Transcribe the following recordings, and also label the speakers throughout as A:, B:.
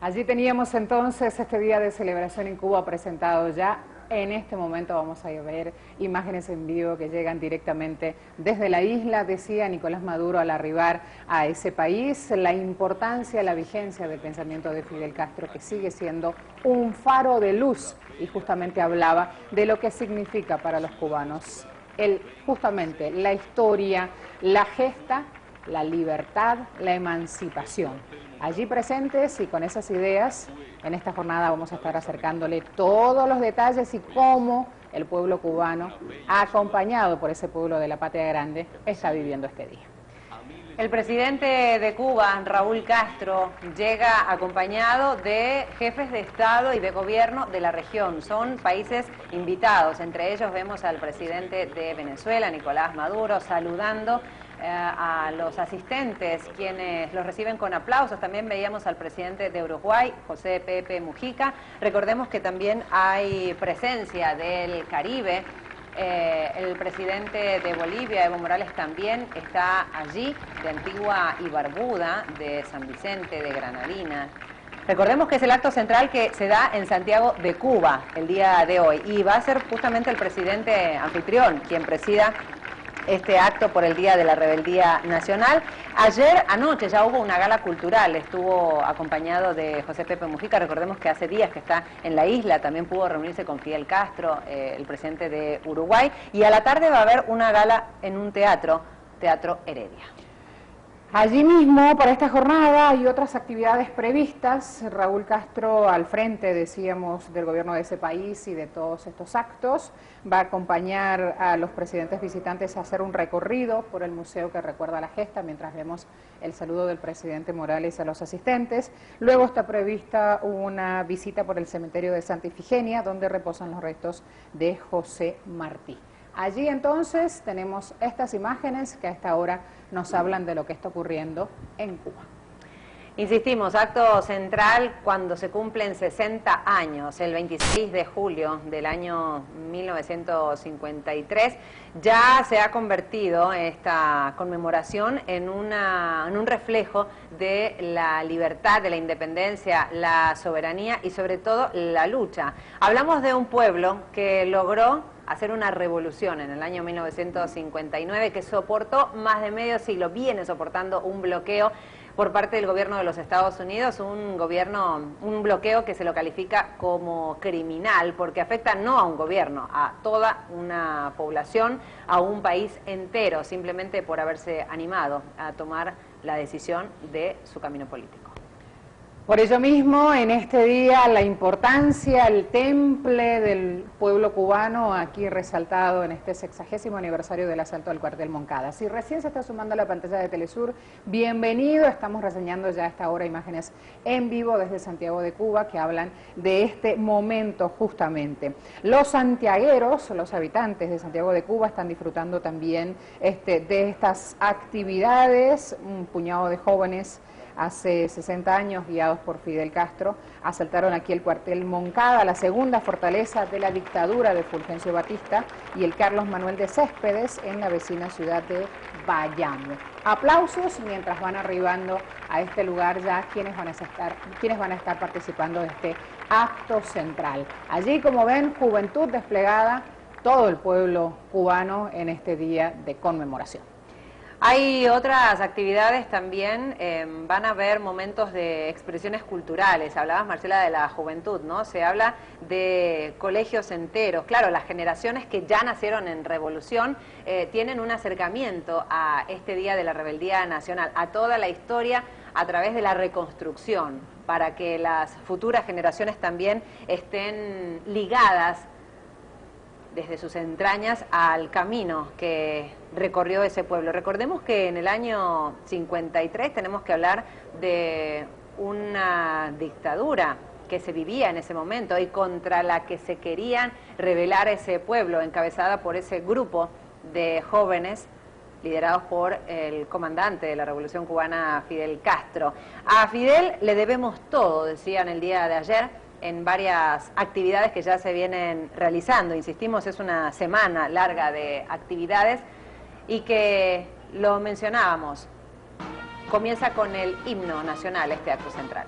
A: Allí teníamos entonces este día de celebración en Cuba presentado ya. En este momento vamos a ver imágenes en vivo que llegan directamente desde la isla. Decía Nicolás Maduro al arribar a ese país la importancia, la vigencia del pensamiento de Fidel Castro, que sigue siendo un faro de luz, y justamente hablaba de lo que significa para los cubanos justamente la historia, la gesta, la libertad, la emancipación. Allí presentes y con esas ideas, en esta jornada vamos a estar acercándole todos los detalles y cómo el pueblo cubano, acompañado por ese pueblo de la Patria Grande, está viviendo este día.
B: El presidente de Cuba, Raúl Castro, llega acompañado de jefes de Estado y de Gobierno de la región. Son países invitados. Entre ellos vemos al presidente de Venezuela, Nicolás Maduro, saludando a los asistentes, quienes los reciben con aplausos. También veíamos al presidente de Uruguay, José Pepe Mujica. Recordemos que también hay presencia del Caribe. El presidente de Bolivia, Evo Morales, también está allí, de Antigua y Barbuda, de San Vicente, de Granadina. Recordemos que es el acto central que se da en Santiago de Cuba el día de hoy, y va a ser justamente el presidente anfitrión quien presida este acto por el Día de la Rebeldía Nacional. Ayer anoche ya hubo una gala cultural, estuvo acompañado de José Pepe Mujica. Recordemos que hace días que está en la isla, también pudo reunirse con Fidel Castro, el presidente de Uruguay, y a la tarde va a haber una gala en un teatro, Teatro Heredia.
A: Allí mismo, para esta jornada, hay otras actividades previstas. Raúl Castro, al frente, decíamos, del gobierno de ese país y de todos estos actos, va a acompañar a los presidentes visitantes a hacer un recorrido por el museo que recuerda la gesta, mientras vemos el saludo del presidente Morales a los asistentes. Luego está prevista una visita por el cementerio de Santa Ifigenia, donde reposan los restos de José Martí. Allí entonces tenemos estas imágenes que a esta hora nos hablan de lo que está ocurriendo en Cuba.
B: Insistimos, acto central cuando se cumplen 60 años, el 26 de julio del año 1953, ya se ha convertido esta conmemoración en un reflejo de la libertad, de la independencia, la soberanía y sobre todo la lucha. Hablamos de un pueblo que logró hacer una revolución en el año 1959, que soportó más de medio siglo, viene soportando un bloqueo por parte del gobierno de los Estados Unidos, un bloqueo que se lo califica como criminal, porque afecta no a un gobierno, a toda una población, a un país entero, simplemente por haberse animado a tomar la decisión de su camino político.
A: Por ello mismo, en este día, la importancia, el temple del pueblo cubano, aquí resaltado en este 60º aniversario del asalto al cuartel Moncada. Si recién se está sumando a la pantalla de Telesur, bienvenido. Estamos reseñando ya a esta hora imágenes en vivo desde Santiago de Cuba que hablan de este momento justamente. Los santiagueros, los habitantes de Santiago de Cuba, están disfrutando también de estas actividades. Un puñado de jóvenes hace 60 años, guiados por Fidel Castro, asaltaron aquí el cuartel Moncada, la segunda fortaleza de la dictadura de Fulgencio Batista, y el Carlos Manuel de Céspedes en la vecina ciudad de Bayamo. Aplausos mientras van arribando a este lugar ya quienes van a estar participando de este acto central. Allí, como ven, juventud desplegada, todo el pueblo cubano en este día de conmemoración.
B: Hay otras actividades también, van a haber momentos de expresiones culturales. Hablabas, Marcela, de la juventud, ¿no? Se habla de colegios enteros. Claro, las generaciones que ya nacieron en revolución tienen un acercamiento a este Día de la Rebeldía Nacional, a toda la historia a través de la reconstrucción, para que las futuras generaciones también estén ligadas desde sus entrañas al camino que recorrió ese pueblo. Recordemos que en el año 53 tenemos que hablar de una dictadura que se vivía en ese momento y contra la que se querían rebelar ese pueblo, encabezada por ese grupo de jóvenes liderados por el comandante de la Revolución Cubana, Fidel Castro. A Fidel le debemos todo, decían el día de ayer, en varias actividades que ya se vienen realizando. Insistimos, es una semana larga de actividades y que lo mencionábamos. Comienza con el himno nacional este acto central.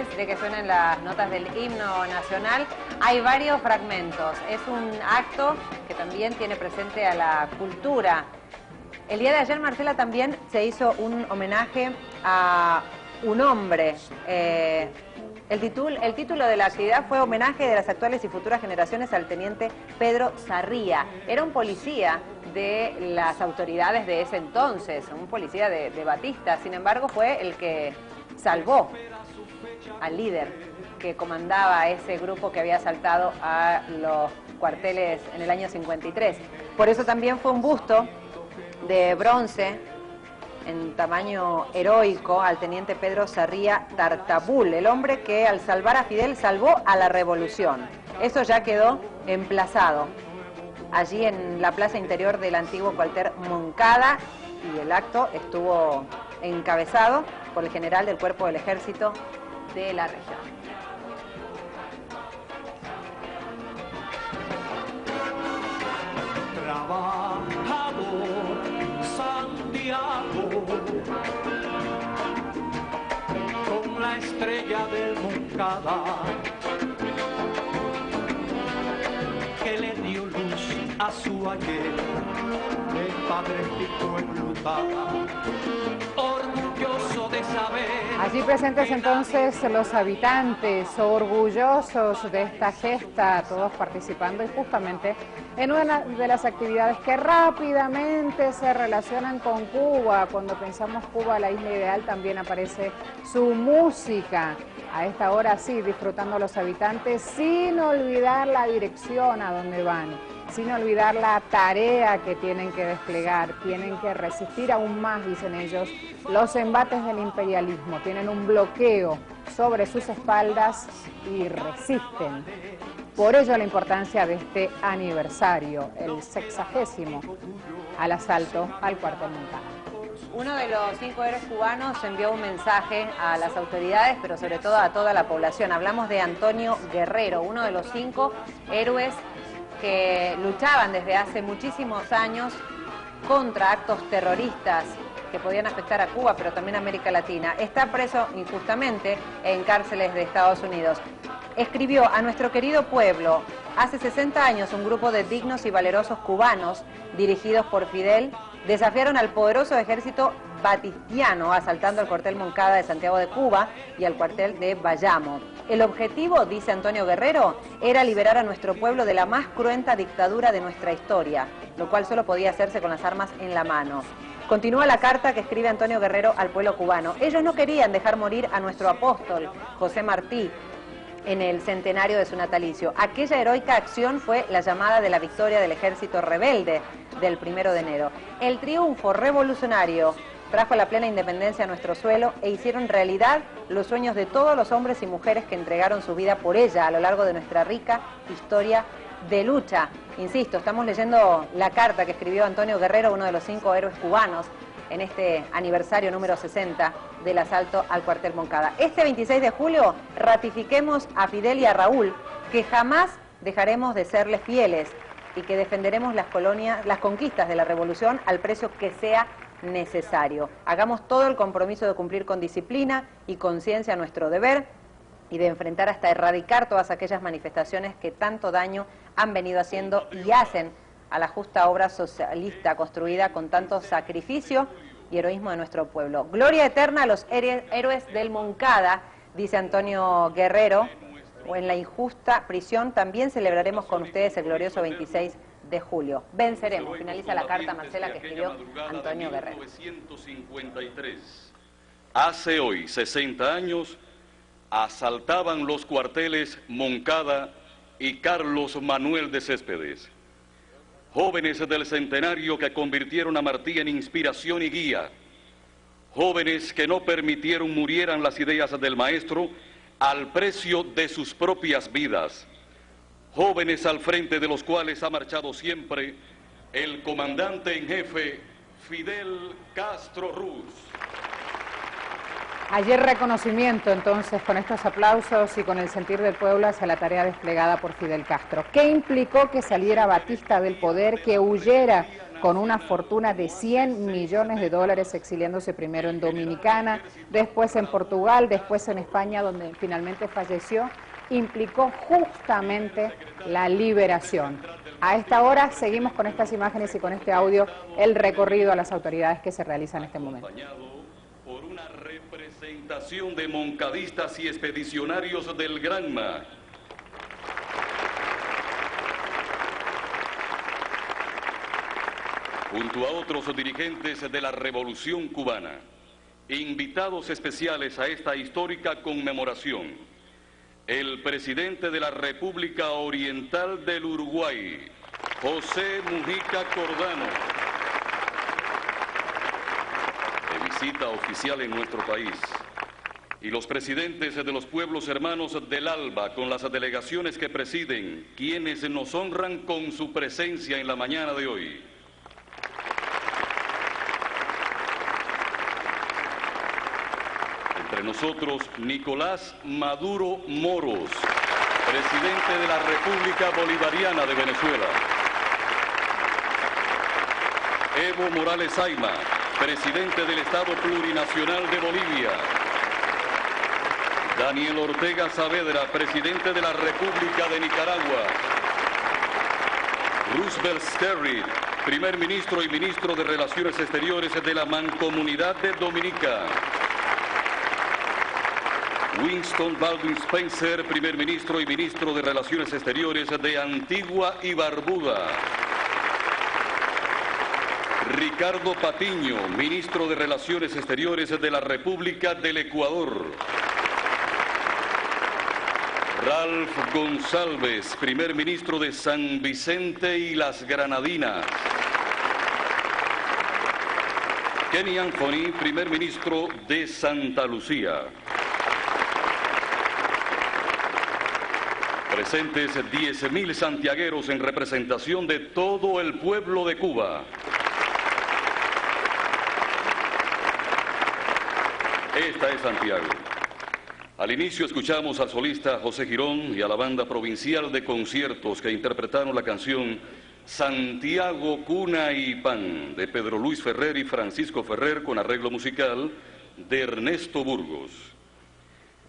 B: antes de que suenen las notas del himno nacional, hay varios fragmentos. Es un acto que también tiene presente a la cultura. El día de ayer, Marcela, también se hizo un homenaje a un hombre. El título de la actividad fue Homenaje de las actuales y futuras generaciones al teniente Pedro Sarría. Era un policía de las autoridades de ese entonces, un policía de Batista. Sin embargo, fue el que salvó al líder que comandaba ese grupo que había asaltado a los cuarteles en el año 53. Por eso también fue un busto de bronce en tamaño heroico al teniente Pedro Sarría Tartabul, el hombre que al salvar a Fidel salvó a la revolución. Eso ya quedó emplazado allí en la plaza interior del antiguo cuartel Moncada, y el acto estuvo encabezado por el general del Cuerpo del Ejército de la región.
C: Santiago, con la estrella del Moncada, que le dio luz a su ayer, el padre Pico enlutada, orgulloso de saber.
A: Allí presentes entonces los habitantes, orgullosos de esta gesta, todos participando y justamente en una de las actividades que rápidamente se relacionan con Cuba. Cuando pensamos Cuba, la isla ideal, también aparece su música. A esta hora sí, disfrutando los habitantes sin olvidar la dirección a donde van, sin olvidar la tarea que tienen que desplegar. Tienen que resistir aún más, dicen ellos, los embates del imperialismo. Tienen un bloqueo sobre sus espaldas y resisten. Por ello la importancia de este aniversario, el 60º al asalto al cuartel Moncada.
B: Uno de los 5 héroes cubanos envió un mensaje a las autoridades, pero sobre todo a toda la población. Hablamos de Antonio Guerrero, uno de los 5 héroes que luchaban desde hace muchísimos años contra actos terroristas que podían afectar a Cuba, pero también a América Latina. Está preso injustamente en cárceles de Estados Unidos. Escribió: a nuestro querido pueblo, hace 60 años un grupo de dignos y valerosos cubanos, dirigidos por Fidel, desafiaron al poderoso ejército batistiano, asaltando al cuartel Moncada de Santiago de Cuba y al cuartel de Bayamo. El objetivo, dice Antonio Guerrero, era liberar a nuestro pueblo de la más cruenta dictadura de nuestra historia, lo cual solo podía hacerse con las armas en la mano. Continúa la carta que escribe Antonio Guerrero al pueblo cubano. Ellos no querían dejar morir a nuestro apóstol, José Martí, en el centenario de su natalicio. Aquella heroica acción fue la llamada de la victoria del ejército rebelde del 1 de enero. El triunfo revolucionario trajo la plena independencia a nuestro suelo e hicieron realidad los sueños de todos los hombres y mujeres que entregaron su vida por ella a lo largo de nuestra rica historia de lucha. Insisto, estamos leyendo la carta que escribió Antonio Guerrero, uno de los 5 héroes cubanos, en este aniversario número 60 del asalto al cuartel Moncada. Este 26 de julio ratifiquemos a Fidel y a Raúl que jamás dejaremos de serles fieles y que defenderemos las conquistas de la revolución al precio que sea necesario. Hagamos todo el compromiso de cumplir con disciplina y conciencia nuestro deber y de enfrentar hasta erradicar todas aquellas manifestaciones que tanto daño han venido haciendo y hacen a la justa obra socialista construida con tanto sacrificio y heroísmo de nuestro pueblo. Gloria eterna a los héroes del Moncada, dice Antonio Guerrero, o en la injusta prisión también celebraremos con ustedes el glorioso 26 de julio. Venceremos, finaliza la carta, Marcela, que escribió Antonio Guerrero.
D: 1953. Hace hoy 60 años asaltaban los cuarteles Moncada y Carlos Manuel de Céspedes, jóvenes del centenario que convirtieron a Martí en inspiración y guía, jóvenes que no permitieron murieran las ideas del maestro al precio de sus propias vidas, jóvenes al frente de los cuales ha marchado siempre el comandante en jefe Fidel Castro Ruz.
A: Ayer reconocimiento entonces con estos aplausos y con el sentir del pueblo hacia la tarea desplegada por Fidel Castro. ¿Qué implicó que saliera Batista del poder, que huyera con una fortuna de 100 millones de dólares, exiliándose primero en Dominicana, después en Portugal, después en España, donde finalmente falleció, implicó justamente la liberación. A esta hora seguimos con estas imágenes y con este audio el recorrido a las autoridades que se realiza en este momento.
D: Por una representación de moncadistas y expedicionarios del Granma. Junto a otros dirigentes de la Revolución Cubana, invitados especiales a esta histórica conmemoración, el presidente de la República Oriental del Uruguay, José Mujica Cordano, de visita oficial en nuestro país, y los presidentes de los pueblos hermanos del ALBA, con las delegaciones que presiden, quienes nos honran con su presencia en la mañana de hoy. Entre nosotros, Nicolás Maduro Moros, presidente de la República Bolivariana de Venezuela. Evo Morales Ayma, presidente del Estado Plurinacional de Bolivia. Daniel Ortega Saavedra, presidente de la República de Nicaragua. Roosevelt Skerrit, primer ministro y ministro de Relaciones Exteriores de la Mancomunidad de Dominica. Winston Baldwin Spencer, primer ministro y ministro de Relaciones Exteriores de Antigua y Barbuda. Ricardo Patiño, ministro de Relaciones Exteriores de la República del Ecuador. Ralph González, primer ministro de San Vicente y las Granadinas. Kenny Anthony, primer ministro de Santa Lucía. Presentes 10.000 santiagueros en representación de todo el pueblo de Cuba. Esta es Santiago. Al inicio escuchamos al solista José Girón y a la banda provincial de conciertos que interpretaron la canción Santiago, Cuna y Pan, de Pedro Luis Ferrer y Francisco Ferrer, con arreglo musical de Ernesto Burgos.